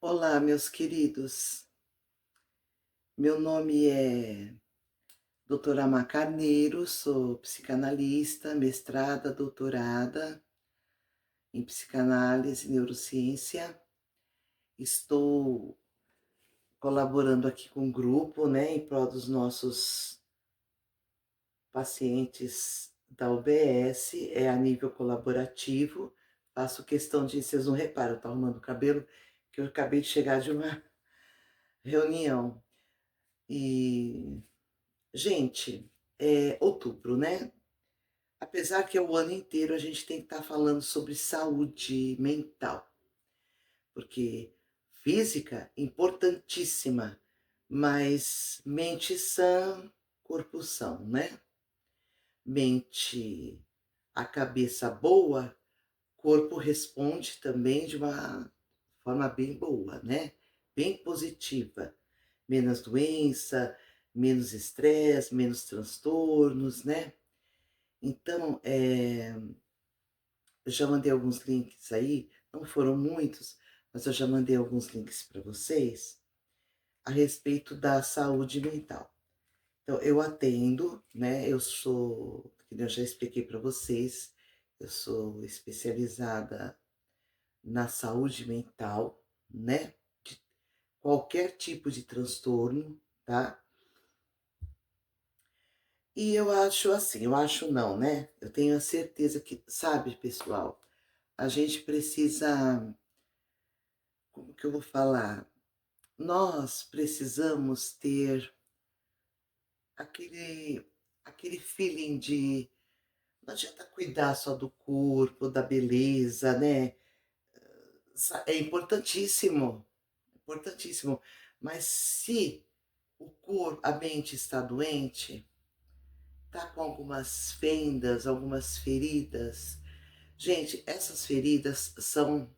Olá, meus queridos. Meu nome é doutora Má Carneiro, sou psicanalista, mestrada, doutorada em psicanálise e neurociência. Estou colaborando aqui com um grupo, em prol dos nossos pacientes da UBS, é a nível colaborativo. Faço questão de, vocês não reparam, eu estou arrumando o cabelo, que eu acabei de chegar de uma reunião. E gente, é outubro, né? Apesar que é o ano inteiro, a gente tem que estar falando sobre saúde mental, porque física, importantíssima, mas mente sã, corpo são, né? Mente, a cabeça boa, corpo responde também de uma forma bem boa, né? Bem positiva. Menos doença, menos estresse, menos transtornos, né? Então, eu já mandei alguns links aí, não foram muitos, mas eu já mandei alguns links para vocês a respeito da saúde mental. Então, eu atendo, né? Eu sou, que eu já expliquei para vocês, eu sou especializada na saúde mental, né? De qualquer tipo de transtorno, tá? E eu acho assim, eu acho não, né? Eu tenho a certeza que, sabe, pessoal, a gente precisa, como que eu vou falar? Nós precisamos ter aquele, aquele feeling de não adianta cuidar só do corpo, da beleza, né? É importantíssimo, importantíssimo. Mas se o corpo, a mente está doente, tá com algumas fendas, algumas feridas. Gente, essas feridas são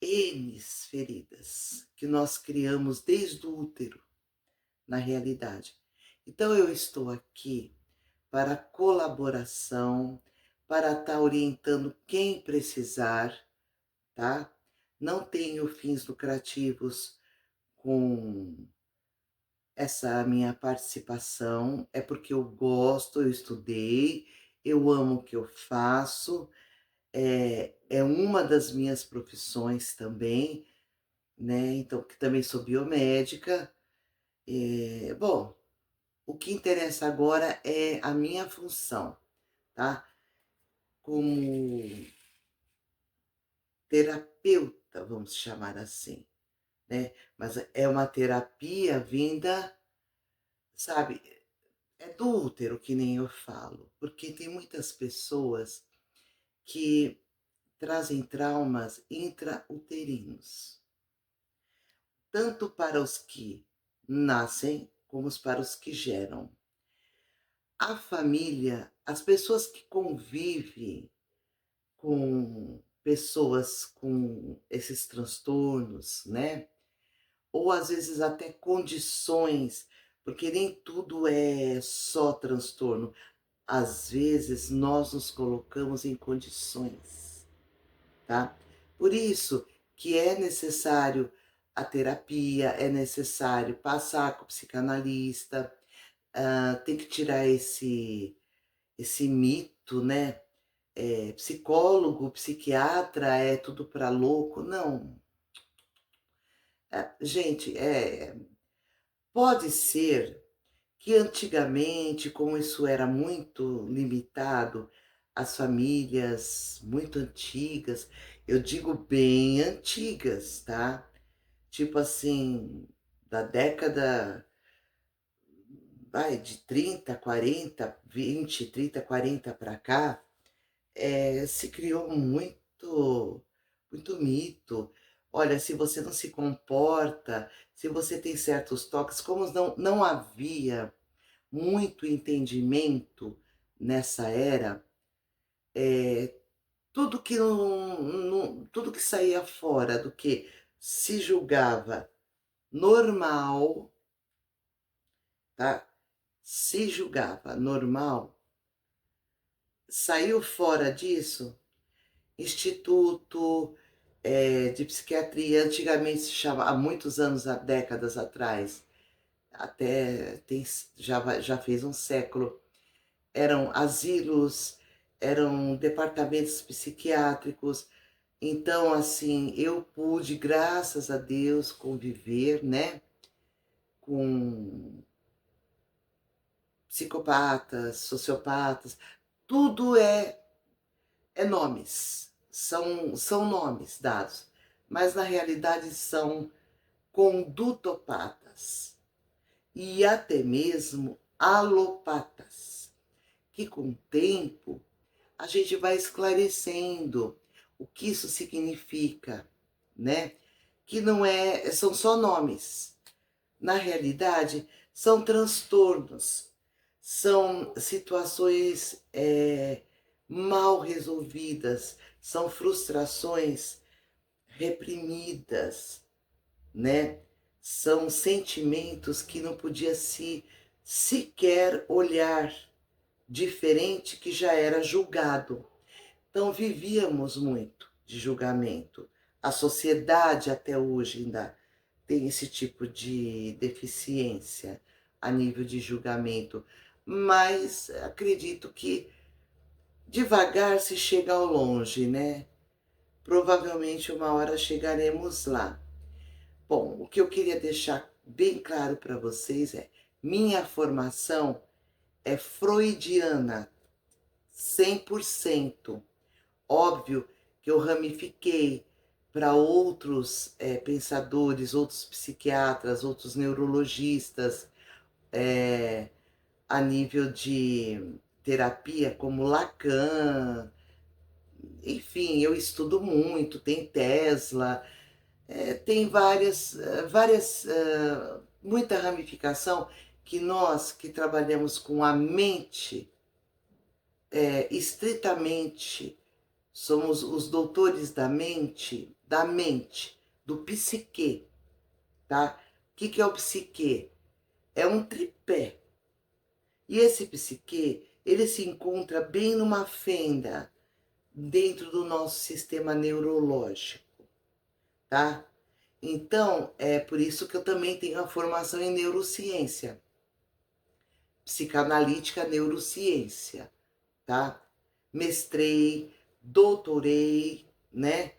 N feridas que nós criamos desde o útero, na realidade. Então, eu estou aqui para colaboração, para estar orientando quem precisar, tá? Não tenho fins lucrativos com essa minha participação, é porque eu gosto, eu estudei, eu amo o que eu faço, é uma das minhas profissões também, né? Então, que também sou biomédica. Bom, o que interessa agora é a minha função, tá? Como terapeuta, vamos chamar assim, né? Mas é uma terapia vinda, sabe, é do útero, que nem eu falo, porque tem muitas pessoas que trazem traumas intrauterinos, tanto para os que nascem como para os que geram. A família, as pessoas que convivem com pessoas com esses transtornos, né? Ou às vezes até condições, porque nem tudo é só transtorno. Às vezes nós nos colocamos em condições, tá? Por isso que é necessário a terapia, é necessário passar com o psicanalista, tem que tirar esse mito, né? Psicólogo, psiquiatra é tudo para louco. Não. Gente, pode ser que antigamente, como isso era muito limitado, as famílias muito antigas, eu digo bem antigas, tá? Tipo assim, da década, vai, de 30, 40, 20, 30, 40 para cá, se criou muito mito. Olha, se você não se comporta, se você tem certos toques, como não havia muito entendimento nessa era, tudo que saía fora do que se julgava normal, tá? Se julgava normal, saiu fora disso, instituto, de psiquiatria. Antigamente se chama, há muitos anos, há décadas atrás, até tem, já fez um século, eram asilos, eram departamentos psiquiátricos. Então, assim, eu pude, graças a Deus, conviver, né, com psicopatas, sociopatas, tudo é nomes, são nomes dados, mas na realidade são condutopatas e até mesmo alopatas, que com o tempo a gente vai esclarecendo o que isso significa, né? Que não são só nomes. Na realidade, são transtornos, são situações mal resolvidas, são frustrações reprimidas, né? São sentimentos que não podia se sequer olhar, diferente que já era julgado. Então vivíamos muito de julgamento. A sociedade até hoje ainda tem esse tipo de deficiência a nível de julgamento, mas acredito que devagar se chega ao longe, né? Provavelmente uma hora chegaremos lá. Bom, o que eu queria deixar bem claro para vocês é: minha formação é freudiana, 100%. Óbvio que eu ramifiquei para outros pensadores, outros psiquiatras, outros neurologistas, a nível de terapia, como Lacan. Enfim, eu estudo muito, tem Tesla, tem muita ramificação, que nós que trabalhamos com a mente, estritamente, somos os doutores da mente, do psique, tá? O que é o psique? É um tripé. E esse psique, ele se encontra bem numa fenda dentro do nosso sistema neurológico, tá? Então, é por isso que eu também tenho a formação em neurociência, psicanalítica neurociência, tá? Mestrei, doutorei, né?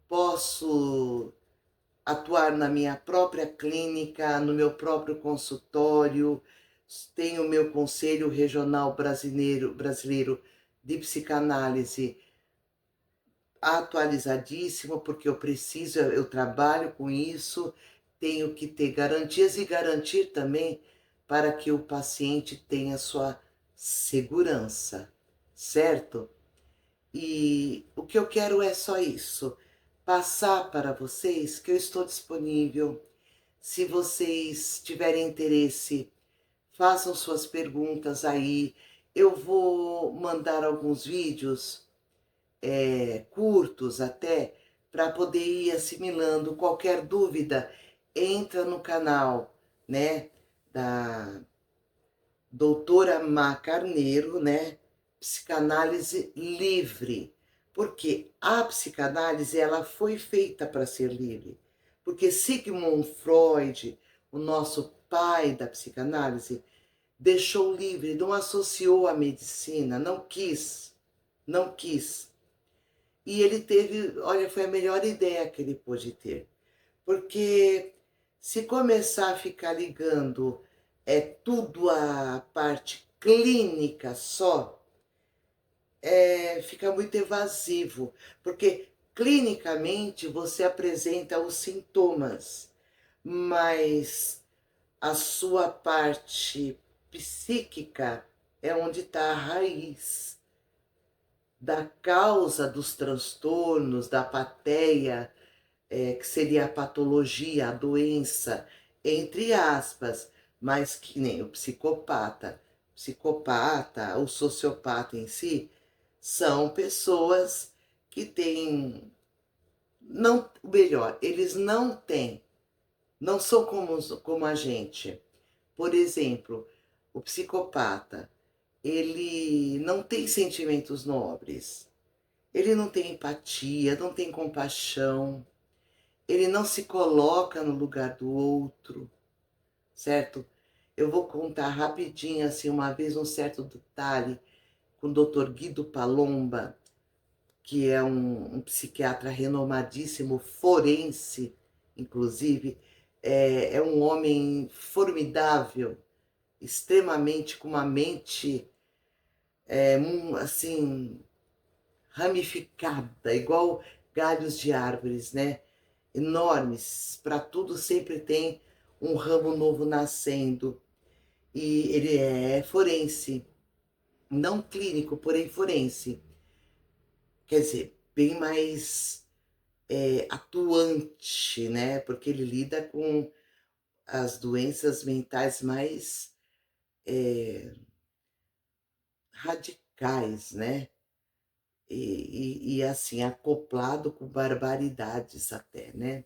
Posso atuar na minha própria clínica, no meu próprio consultório, tenho o meu Conselho Regional Brasileiro de Psicanálise atualizadíssimo, porque eu trabalho com isso, tenho que ter garantias e garantir também para que o paciente tenha sua segurança, certo? E o que eu quero é só isso, passar para vocês que eu estou disponível. Se vocês tiverem interesse, façam suas perguntas aí. Eu vou mandar alguns vídeos curtos até, para poder ir assimilando. Qualquer dúvida, entra no canal, né, da doutora Má Carneiro, né, Psicanálise Livre, porque a psicanálise ela foi feita para ser livre, porque Sigmund Freud, o nosso pai da psicanálise, deixou livre, não associou à medicina, não quis. E ele teve, olha, foi a melhor ideia que ele pôde ter. Porque se começar a ficar ligando tudo a parte clínica só, fica muito evasivo. Porque clinicamente você apresenta os sintomas, mas a sua parte psíquica é onde está a raiz da causa dos transtornos, da apatia, que seria a patologia, a doença, entre aspas, mas que nem o psicopata, o sociopata em si, são pessoas que têm, não, melhor, eles não têm, não são como a gente. Por exemplo, o psicopata, ele não tem sentimentos nobres. ele não tem empatia, não tem compaixão, ele não se coloca no lugar do outro, certo? Eu vou contar rapidinho, assim, uma vez um certo detalhe com o Dr. Guido Palomba, que é um psiquiatra renomadíssimo, forense, inclusive, é um homem formidável, extremamente com uma mente, assim, ramificada, igual galhos de árvores, né? Enormes, para tudo sempre tem um ramo novo nascendo. E ele é forense, não clínico, porém forense. Quer dizer, bem mais atuante, né? Porque ele lida com as doenças mentais mais radicais, né? Assim, acoplado com barbaridades até, né?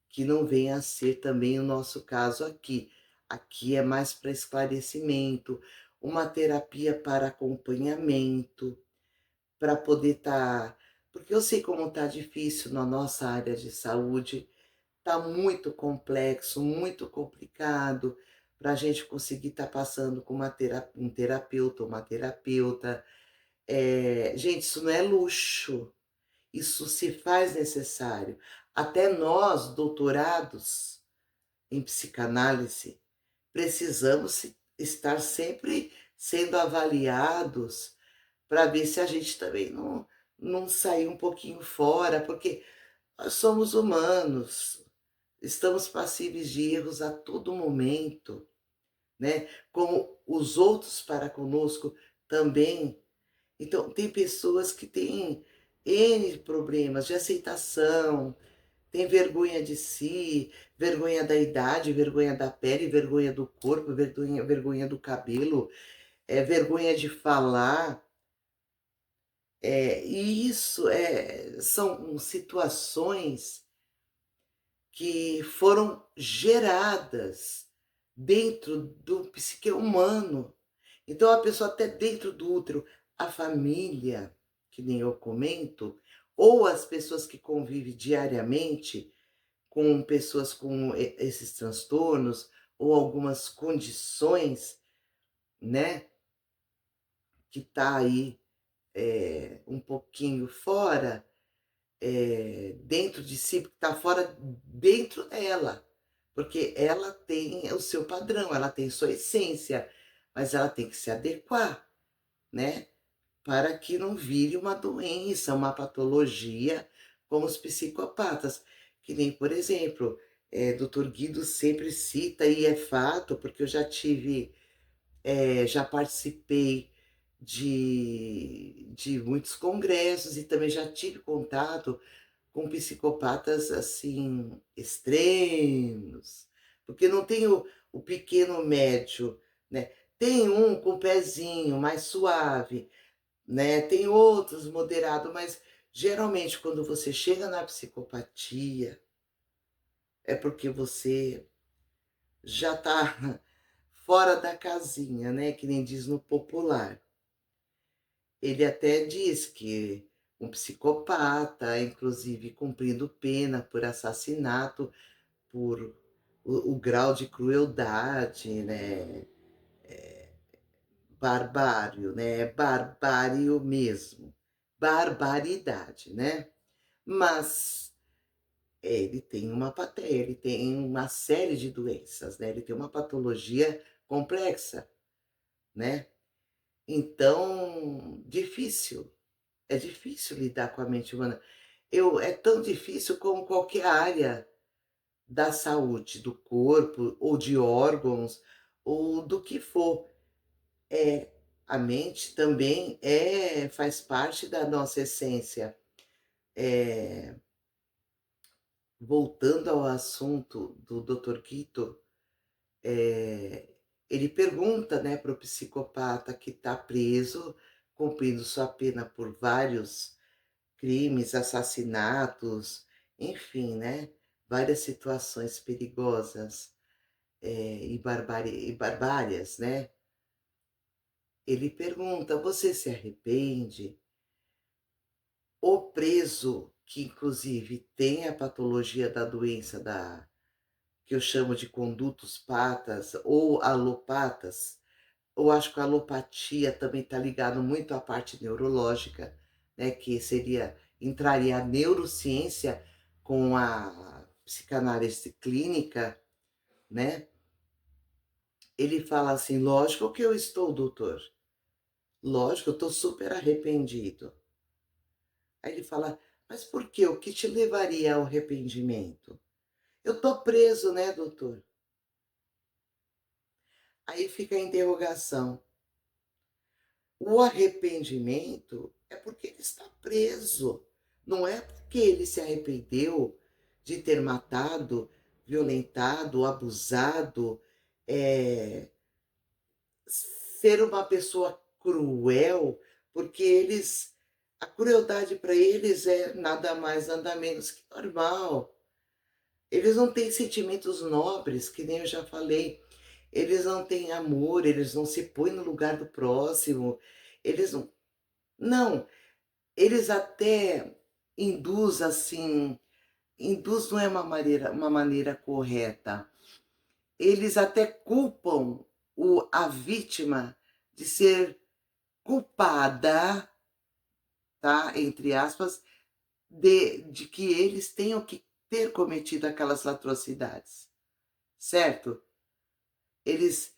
Que não vem a ser também o nosso caso aqui. Aqui é mais para esclarecimento, uma terapia para acompanhamento, para poder estar. Porque eu sei como está difícil na nossa área de saúde, está muito complexo, muito complicado para a gente conseguir estar passando com um terapeuta ou uma terapeuta. Gente, isso não é luxo, isso se faz necessário. Até nós, doutorados em psicanálise, precisamos estar sempre sendo avaliados para ver se a gente também não sair um pouquinho fora, porque nós somos humanos, estamos passíveis de erros a todo momento, né? Como os outros para conosco também. Então, tem pessoas que têm N problemas de aceitação, tem vergonha de si, vergonha da idade, vergonha da pele, vergonha do corpo, vergonha do cabelo, vergonha de falar. E isso são situações que foram geradas dentro do psique humano. Então, a pessoa até dentro do útero, a família, que nem eu comento, ou as pessoas que convivem diariamente com pessoas com esses transtornos ou algumas condições, né, que tá aí um pouquinho fora, dentro de si, porque está fora dentro dela, porque ela tem o seu padrão, ela tem sua essência, mas ela tem que se adequar, né? Para que não vire uma doença, uma patologia, como os psicopatas. Que nem, por exemplo, Dr. Guido sempre cita, e é fato, porque eu já tive, já participei de muitos congressos e também já tive contato com psicopatas assim extremos, porque não tem o pequeno médio, né? Tem um com o pezinho mais suave, né? Tem outros moderado, mas geralmente quando você chega na psicopatia é porque você já está fora da casinha, né? Que nem diz no popular. Ele até diz que um psicopata, inclusive cumprindo pena por assassinato, por o grau de crueldade, né, barbário, né, barbário mesmo, barbaridade, né. Mas ele tem ele tem uma série de doenças, né, ele tem uma patologia complexa, né. Então, difícil, é difícil lidar com a mente humana. É tão difícil como qualquer área da saúde, do corpo ou de órgãos ou do que for. É, a mente também faz parte da nossa essência. Eh, Voltando ao assunto do Dr. Quito, eh, ele pergunta, né, para o psicopata que está preso, cumprindo sua pena por vários crimes, assassinatos, enfim, né, várias situações perigosas, e barbárias, né. Ele pergunta: "Você se arrepende?" O preso, que inclusive tem a patologia da doença da que eu chamo de condutos patas ou alopatas, eu acho que a alopatia também está ligado muito à parte neurológica, né, que seria entraria a neurociência com a psicanálise clínica, né. Ele fala assim: "Lógico que eu estou, doutor. Lógico, eu estou super arrependido". Aí ele fala: "Mas por quê? O que te levaria ao arrependimento?". "Eu estou preso, né, doutor". Aí fica a interrogação. O arrependimento é porque ele está preso, não é porque ele se arrependeu de ter matado, violentado, abusado, eh, ser uma pessoa cruel, porque eles a crueldade para eles é nada mais, nada menos que normal. Eles não têm sentimentos nobres, que nem eu já falei. Eles não têm amor, eles não se põem no lugar do próximo, eles não, eles até induz não é uma maneira correta. Eles até culpam a vítima de ser culpada, tá, entre aspas, de que eles tenham que ter cometido aquelas atrocidades, certo? Eles,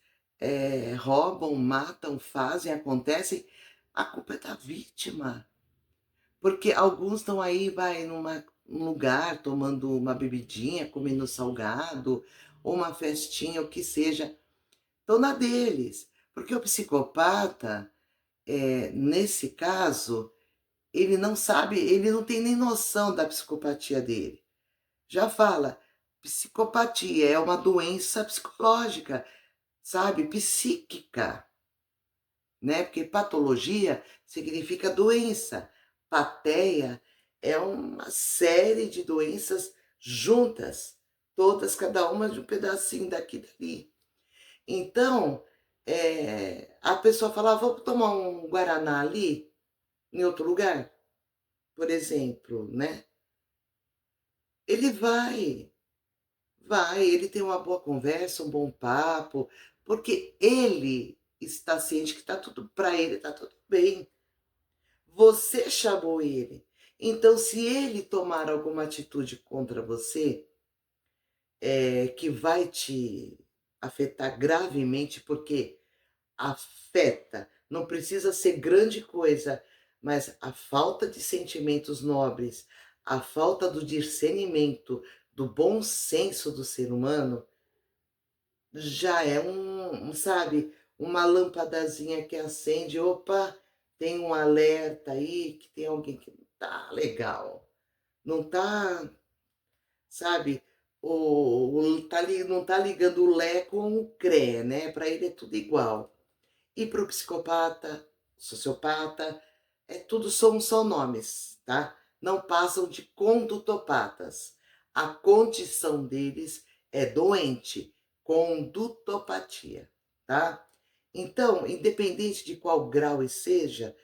roubam, matam, fazem, acontecem, a culpa é da vítima. Porque alguns estão aí, vai, num lugar tomando uma bebidinha, comendo salgado, ou uma festinha, o que seja, estão na deles. Porque o psicopata, nesse caso, ele não sabe, ele não tem nem noção da psicopatia dele. Já fala, psicopatia é uma doença psicológica, sabe, psíquica. Né, porque patologia significa doença, pateia é uma série de doenças juntas, todas, cada uma de um pedacinho daqui e dali. Então, a pessoa fala: "Ah, vamos tomar um guaraná ali, em outro lugar", por exemplo, né. Ele vai, ele tem uma boa conversa, um bom papo, porque ele está ciente que está tudo para ele está tudo bem. Você chamou ele. Então, se ele tomar alguma atitude contra você, que vai te afetar gravemente, porque afeta, não precisa ser grande coisa, mas a falta de sentimentos nobres, a falta do discernimento, do bom senso do ser humano, já é sabe, uma lampadazinha que acende, "Opa, tem um alerta aí que tem alguém que não tá legal, não tá", sabe, o tá ali não tá ligando o lé com o cré, né, para ele é tudo igual. E para o psicopata, sociopata, é tudo são nomes, tá, não passam de condutopatas. A condição deles é doente, condutopatia, tá. Então, independente de qual grau seja,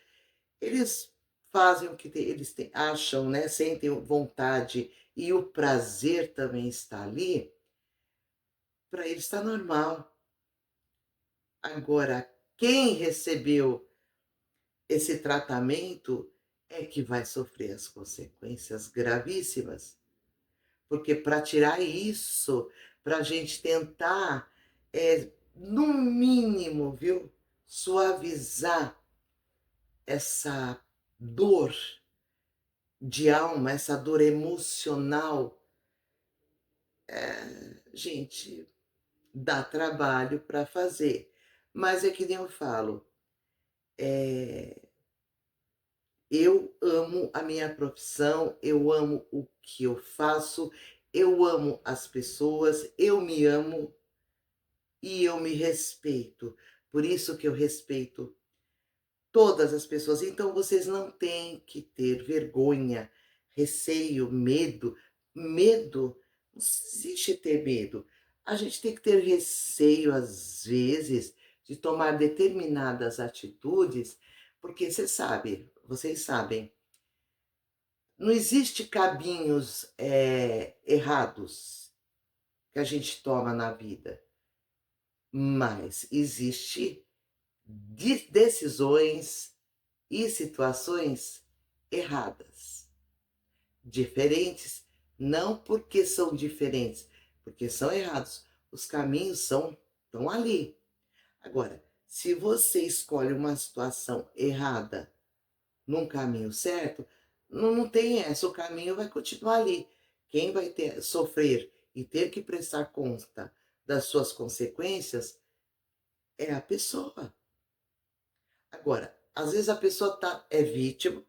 eles fazem o que eles acham, né, sentem vontade e o prazer também está ali, para eles está normal. Agora, quem recebeu esse tratamento é que vai sofrer as consequências gravíssimas, porque para tirar isso, para a gente tentar, no mínimo, viu, suavizar essa dor de alma, essa dor emocional, gente, dá trabalho para fazer. Mas é que nem eu falo, eh eu amo a minha profissão, eu amo o que eu faço, eu amo as pessoas, eu me amo e eu me respeito. Por isso que eu respeito todas as pessoas. Então vocês não têm que ter vergonha, receio, medo. Medo, não existe ter medo. A gente tem que ter receio, às vezes, de tomar determinadas atitudes, porque você sabe, vocês sabem, Não existe caminhos, errados que a gente toma na vida, mas existe decisões e situações erradas, diferentes, não porque são diferentes, porque são errados. Os caminhos estão ali. Agora, se você escolhe uma situação errada num caminho certo, não tem essa, o caminho vai continuar ali. Quem vai sofrer e ter que prestar conta das suas consequências é a pessoa. Agora, às vezes a pessoa é vítima,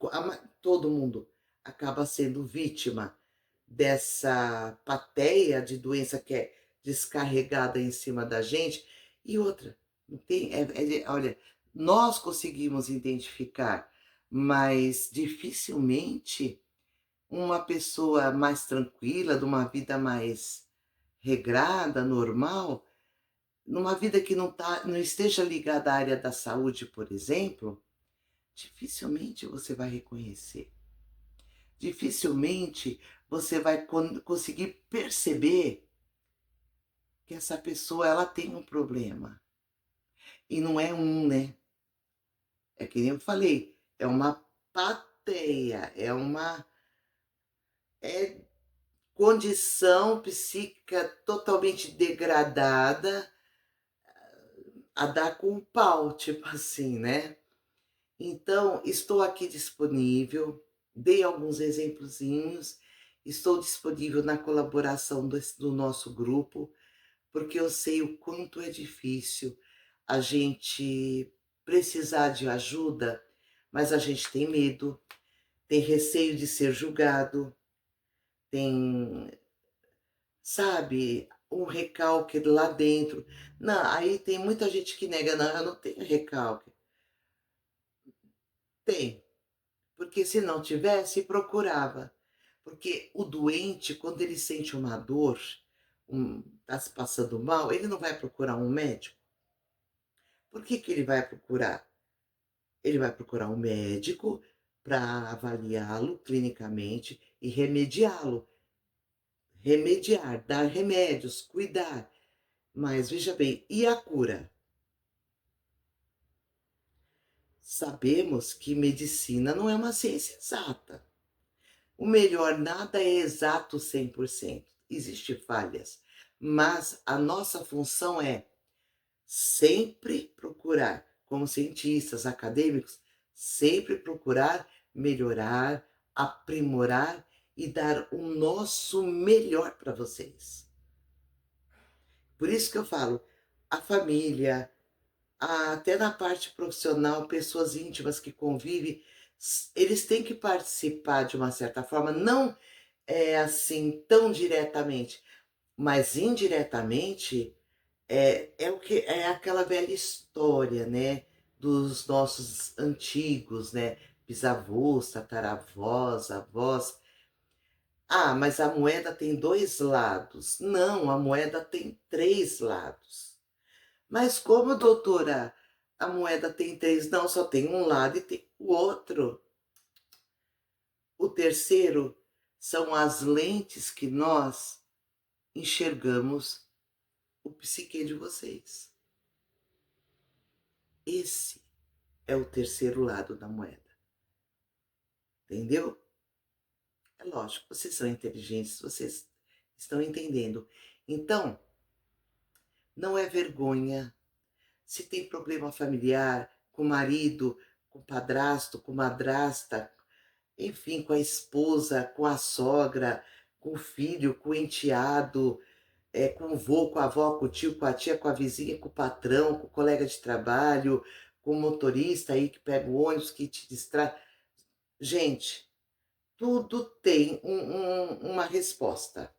todo mundo acaba sendo vítima dessa pateia de doença que é descarregada em cima da gente. E outra, não tem, olha, nós conseguimos identificar, mas dificilmente uma pessoa mais tranquila, de uma vida mais regrada, normal, numa vida que não esteja ligada à área da saúde, por exemplo, dificilmente você vai reconhecer. Dificilmente você vai conseguir perceber que essa pessoa ela tem um problema. E não é um, né? É que nem eu falei, é uma plateia, é condição psíquica totalmente degradada a dar com o pau, tipo assim, né? Então, estou aqui disponível, dei alguns exemplozinhos, estou disponível na colaboração do nosso grupo, porque eu sei o quanto é difícil a gente precisar de ajuda, mas a gente tem medo, tem receio de ser julgado, tem, sabe, um recalque lá dentro. Não, aí tem muita gente que nega, não, eu não tenho recalque. Tem, porque se não tivesse, procurava. Porque o doente, quando ele sente uma dor, está se passando mal, ele não vai procurar um médico. Por que ele vai procurar? Ele vai procurar um médico para avaliá-lo clinicamente e remediá-lo. Remediar, dar remédios, cuidar. Mas veja bem, e a cura? Sabemos que medicina não é uma ciência exata. O melhor, nada é exato 100%. Existem falhas, mas a nossa função é sempre procurar, como cientistas acadêmicos, sempre procurar melhorar, aprimorar e dar o nosso melhor para vocês. Por isso que eu falo, a família, até na parte profissional, pessoas íntimas que convivem, eles têm que participar de uma certa forma, não é assim tão diretamente, mas indiretamente é o que é aquela velha história, né, dos nossos antigos, né, bisavôs, tataravós, avós. Ah, mas a moeda tem dois lados. Não, a moeda tem três lados. Mas como, doutora, a moeda tem três? Não, só tem um lado e tem o outro. O terceiro são as lentes que nós enxergamos o psique de vocês. Esse é o terceiro lado da moeda. Entendeu? É lógico, vocês são inteligentes, vocês estão entendendo. Então, não é vergonha. Se tem problema familiar com o marido, com o padrasto, com madrasta, enfim, com a esposa, com a sogra, com o filho, com o enteado, com o vô, com a avó, com o tio, com a tia, com a vizinha, com o patrão, com o colega de trabalho, com o motorista aí que pega o ônibus, que te distrai. Gente, tudo tem uma resposta.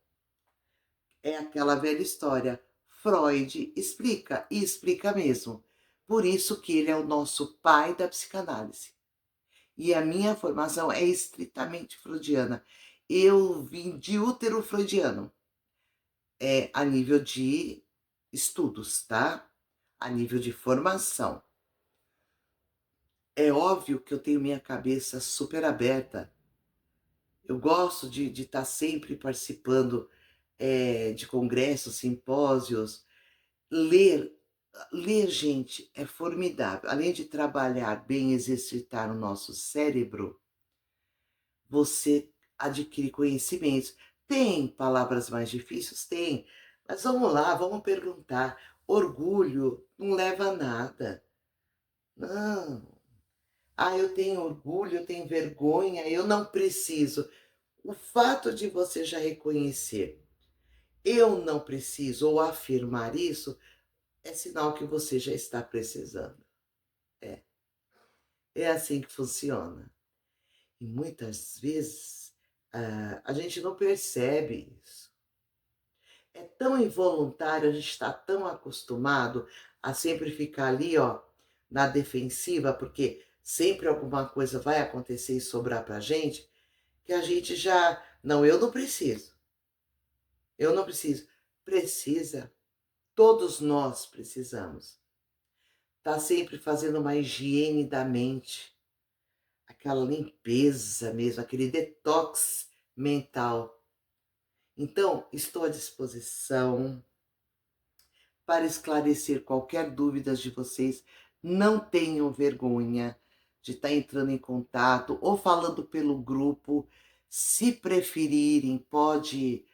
É aquela velha história. Freud explica, e explica mesmo. Por isso que ele é o nosso pai da psicanálise. E a minha formação é estritamente freudiana. Eu vim de útero freudiano, a nível de estudos, tá? A nível de formação. É óbvio que eu tenho minha cabeça super aberta Eu gosto de estar sempre participando, de congressos, simpósios. Ler ler, gente, é formidável. Além de trabalhar bem, exercitar o nosso cérebro, você adquire conhecimentos. Tem palavras mais difíceis? Tem. Mas vamos lá, vamos perguntar. Orgulho não leva a nada. Não. Ah, eu tenho orgulho, eu tenho vergonha, eu não preciso. O fato de você já reconhecer, eu não preciso, ou afirmar isso, é sinal que você já está precisando. É, é assim que funciona. E muitas vezes, a gente não percebe isso. É tão involuntário, a gente está tão acostumado a sempre ficar ali, ó, na defensiva, porque sempre alguma coisa vai acontecer e sobrar pra gente, que a gente já: "Não, eu não preciso, eu não preciso". Precisa, todos nós precisamos. Tá sempre fazendo uma higiene da mente, aquela limpeza mesmo, aquele detox mental. Então, estou à disposição para esclarecer qualquer dúvida de vocês. Não tenham vergonha de estar entrando em contato ou falando pelo grupo. Se preferirem, pode.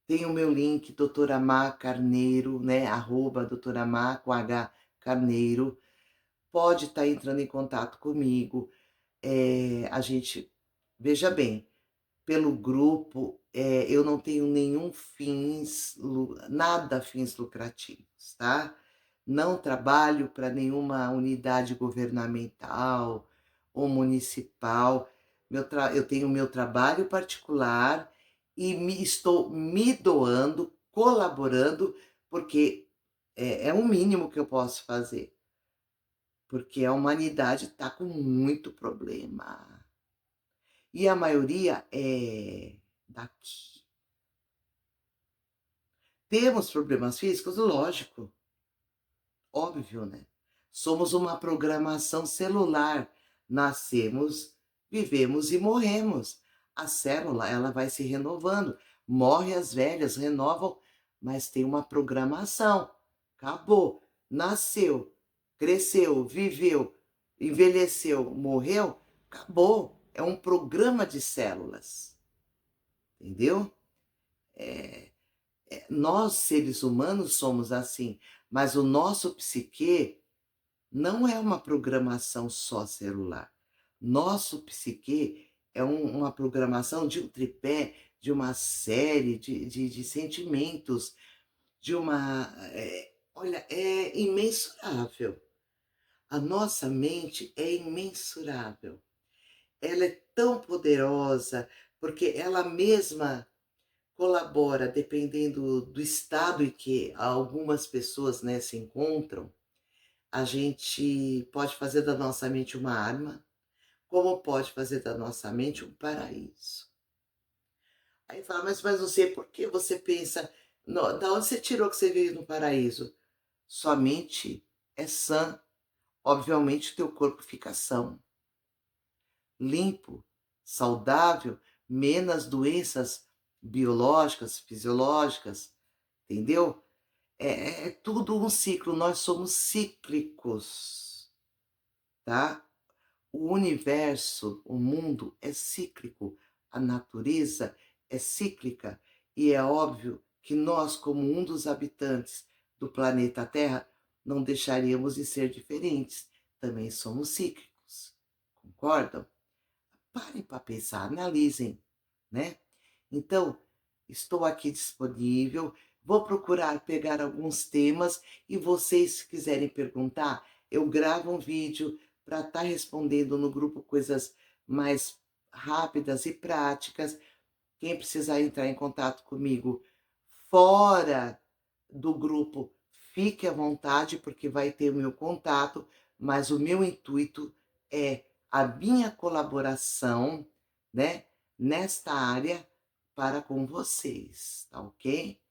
Tem o meu link, doutora Má Carneiro, né? Arroba doutora Má com H Carneiro. Pode estar entrando em contato comigo. A gente, veja bem, pelo grupo, eu não tenho nenhum nada fins lucrativos, tá? Não trabalho para nenhuma unidade governamental ou municipal. Eu tenho meu trabalho particular e estou me doando, colaborando, porque é o mínimo que eu posso fazer, porque a humanidade está com muito problema. E a maioria é daqui. Temos problemas físicos? Lógico, óbvio, né? Somos uma programação celular. Nascemos, vivemos e morremos. A célula, ela vai se renovando. Morre as velhas, renovam, mas tem uma programação. Acabou. Nasceu, cresceu, viveu, envelheceu, morreu, acabou. É um programa de células. Entendeu? Nós, seres humanos, somos assim, mas o nosso psique não é uma programação só celular. Nosso psique é uma programação de um tripé, de uma série de sentimentos, de uma. Olha, é imensurável. A nossa mente é imensurável. Ela é tão poderosa, porque ela mesma colabora, dependendo do estado em que algumas pessoas, né, se encontram. A gente pode fazer da nossa mente uma arma, como pode fazer da nossa mente um paraíso. Aí fala: "Mas você, por que você pensa, da onde você tirou que você veio no paraíso?". Sua mente é sã, obviamente o teu corpo fica são, limpo, saudável, menos doenças biológicas, fisiológicas, entendeu? É tudo um ciclo, nós somos cíclicos, tá? O universo, o mundo é cíclico, a natureza é cíclica, e é óbvio que nós, como um dos habitantes do planeta Terra, não deixaríamos de ser diferentes, também somos cíclicos, concordam? Parem para pensar, analisem, né? Então, estou aqui disponível, vou procurar pegar alguns temas e vocês, se quiserem perguntar, eu gravo um vídeo para estar respondendo no grupo coisas mais rápidas e práticas. Quem precisar entrar em contato comigo fora do grupo, fique à vontade, porque vai ter o meu contato, mas o meu intuito é a minha colaboração, né, nesta área para com vocês, tá ok?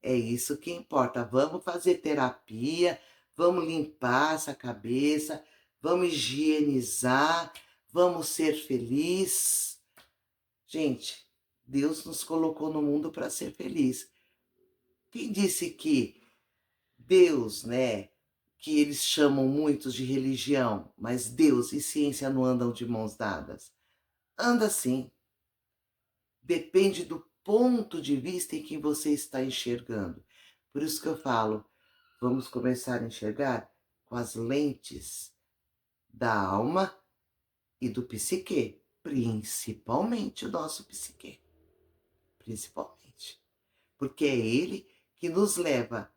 É isso que importa. Vamos fazer terapia, vamos limpar essa cabeça, vamos higienizar, vamos ser felizes. Gente, Deus nos colocou no mundo para ser feliz. Quem disse que Deus, né, que eles chamam muitos de religião, mas Deus e ciência não andam de mãos dadas? Anda sim. Depende do ponto de vista em que você está enxergando. Por isso que eu falo, vamos começar a enxergar com as lentes da alma e do psique, principalmente o nosso psique, principalmente. Porque é ele que nos leva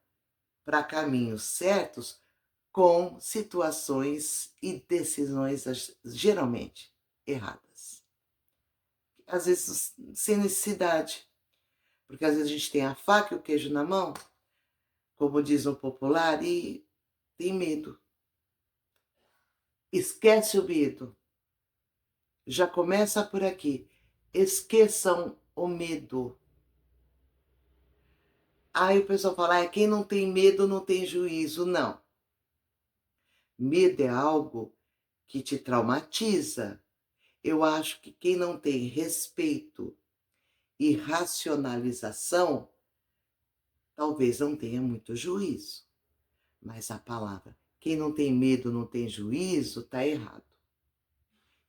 para caminhos certos com situações e decisões geralmente erradas. Às vezes sem necessidade, porque às vezes a gente tem a faca e o queijo na mão, como diz o popular, e tem medo. Esquece o medo. Já começa por aqui. Esqueçam o medo. Aí o pessoal fala, quem não tem medo não tem juízo. Não. Medo é algo que te traumatiza. Eu acho que quem não tem respeito e racionalização, talvez não tenha muito juízo. Mas a palavra, quem não tem medo não tem juízo, está errado.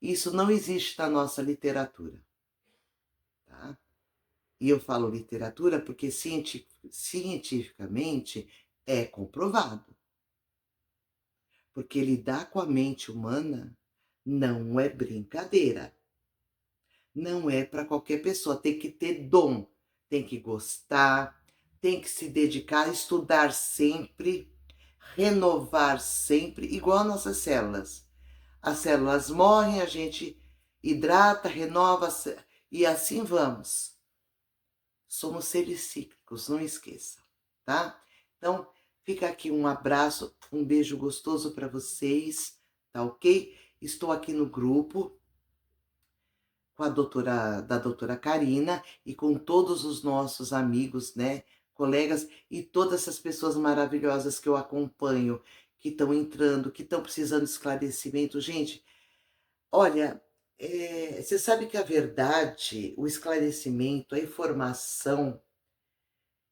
Isso não existe na nossa literatura. Tá? E eu falo literatura porque cientificamente é comprovado. Porque lidar com a mente humana não é brincadeira. Não é para qualquer pessoa. Tem que ter dom, tem que gostar, tem que se dedicar a estudar sempre, renovar sempre, igual nossas células. As células morrem, a gente hidrata, renova e assim vamos. Somos seres cíclicos, não esqueça, tá? Então, fica aqui um abraço, um beijo gostoso para vocês, tá ok? Estou aqui no grupo com a doutora Karina e com todos os nossos amigos, né, colegas e todas essas pessoas maravilhosas que eu acompanho, que estão entrando, que estão precisando de esclarecimento. Gente, olha, você sabe que a verdade, o esclarecimento, a informação,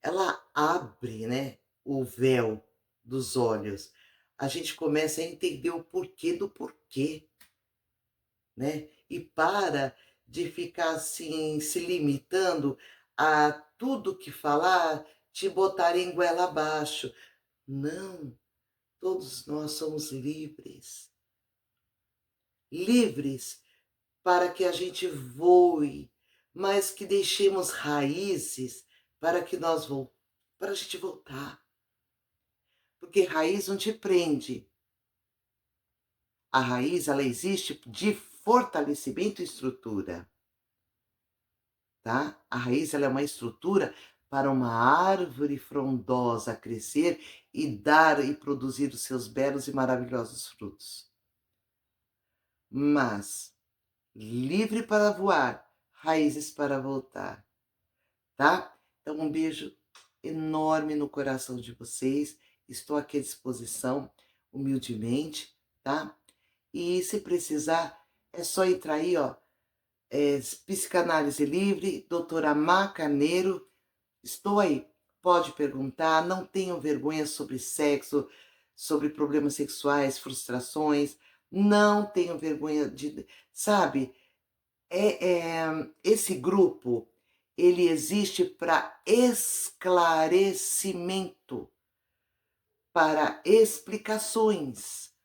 ela abre, né, o véu dos olhos. A gente começa a entender o porquê do porquê, né? E para de ficar assim, se limitando a tudo que falar, te botar em goela abaixo. Não, todos nós somos livres. Livres para que a gente voe, mas que deixemos raízes para que para a gente voltar. Porque raiz não te prende. A raiz, ela existe de fortalecimento e estrutura, tá? A raiz, ela é uma estrutura para uma árvore frondosa crescer e dar e produzir os seus belos e maravilhosos frutos. Mas, livre para voar, raízes para voltar, tá? Então, um beijo enorme no coração de vocês. Estou aqui à disposição, humildemente, tá? E se precisar, é só entrar aí, ó, Psicanálise Livre, doutora Má Carneiro, estou aí. Pode perguntar, não tenham vergonha sobre sexo, sobre problemas sexuais, frustrações, não tenham vergonha de, sabe? Esse grupo, ele existe para esclarecimento, para explicações,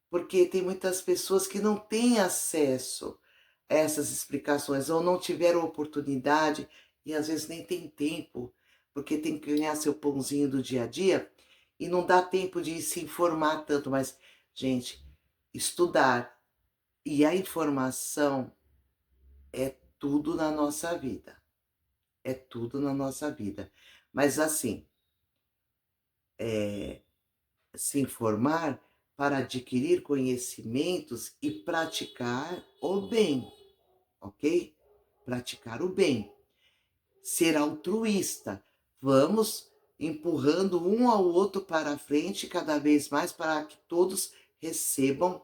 porque tem muitas pessoas que não têm acesso a essas explicações ou não tiveram oportunidade e às vezes nem tem tempo, porque tem que ganhar seu pãozinho do dia a dia e não dá tempo de se informar tanto. Mas, gente, estudar e a informação é tudo na nossa vida. É tudo na nossa vida. Mas assim, se informar para adquirir conhecimentos e praticar o bem, ok? Praticar o bem. Ser altruísta. Vamos empurrando um ao outro para frente cada vez mais para que todos recebam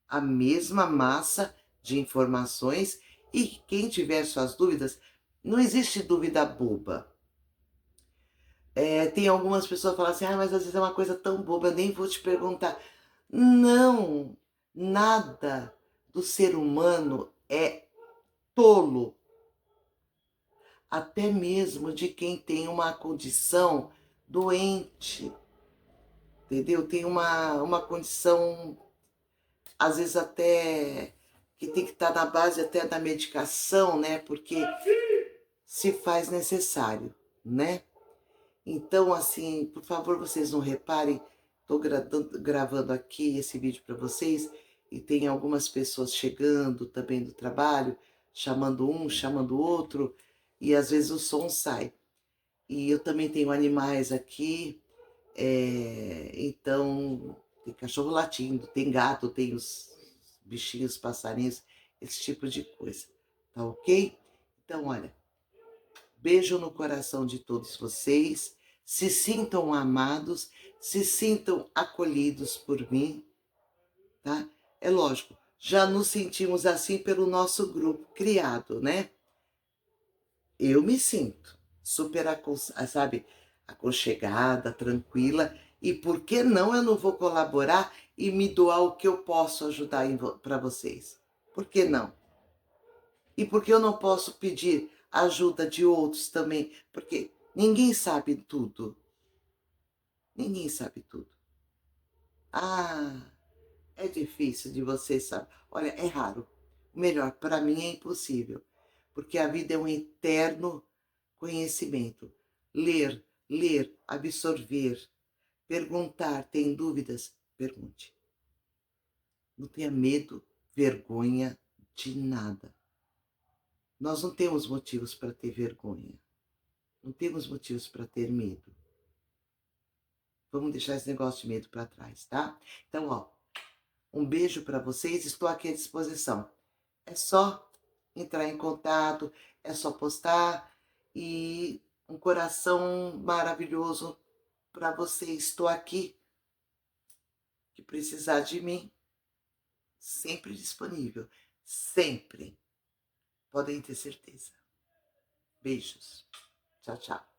a mesma massa de informações E quem tiver suas dúvidas, não existe dúvida boba. Tem algumas pessoas que falam assim, mas às vezes é uma coisa tão boba, eu nem vou te perguntar. Não, nada do ser humano é tolo, até mesmo de quem tem uma condição doente, entendeu? Tem uma condição, às vezes até, que tem que estar na base até da medicação, né? Porque se faz necessário, né? Então, assim, por favor, vocês não reparem, estou gravando aqui esse vídeo para vocês e tem algumas pessoas chegando também do trabalho, chamando um, chamando o outro, e às vezes o som sai. E eu também tenho animais aqui, então tem cachorro latindo, tem gato, tem os bichinhos, passarinhos, esse tipo de coisa, tá ok? Então, olha, beijo no coração de todos vocês, se sintam amados, se sintam acolhidos por mim, tá? É lógico, já nos sentimos assim pelo nosso grupo criado, né? Eu me sinto super, sabe, aconchegada, tranquila, e por que não eu não vou colaborar e me doar o que eu posso ajudar para vocês? Por que não? E por que eu não posso pedir ajuda de outros também? Porque ninguém sabe tudo. Ninguém sabe tudo. Ah, é difícil de você saber. Olha, é raro. O melhor, para mim é impossível. Porque a vida é um eterno conhecimento. Ler, ler, absorver, perguntar, tem dúvidas? Pergunte. Não tenha medo, vergonha de nada. Nós não temos motivos para ter vergonha. Não temos motivos para ter medo. Vamos deixar esse negócio de medo para trás, tá? Então, ó, um beijo para vocês, estou aqui à disposição. É só entrar em contato, é só postar e um coração maravilhoso para vocês. Estou aqui, que precisar de mim, sempre disponível, sempre. Podem ter certeza. Beijos. Tchau, tchau.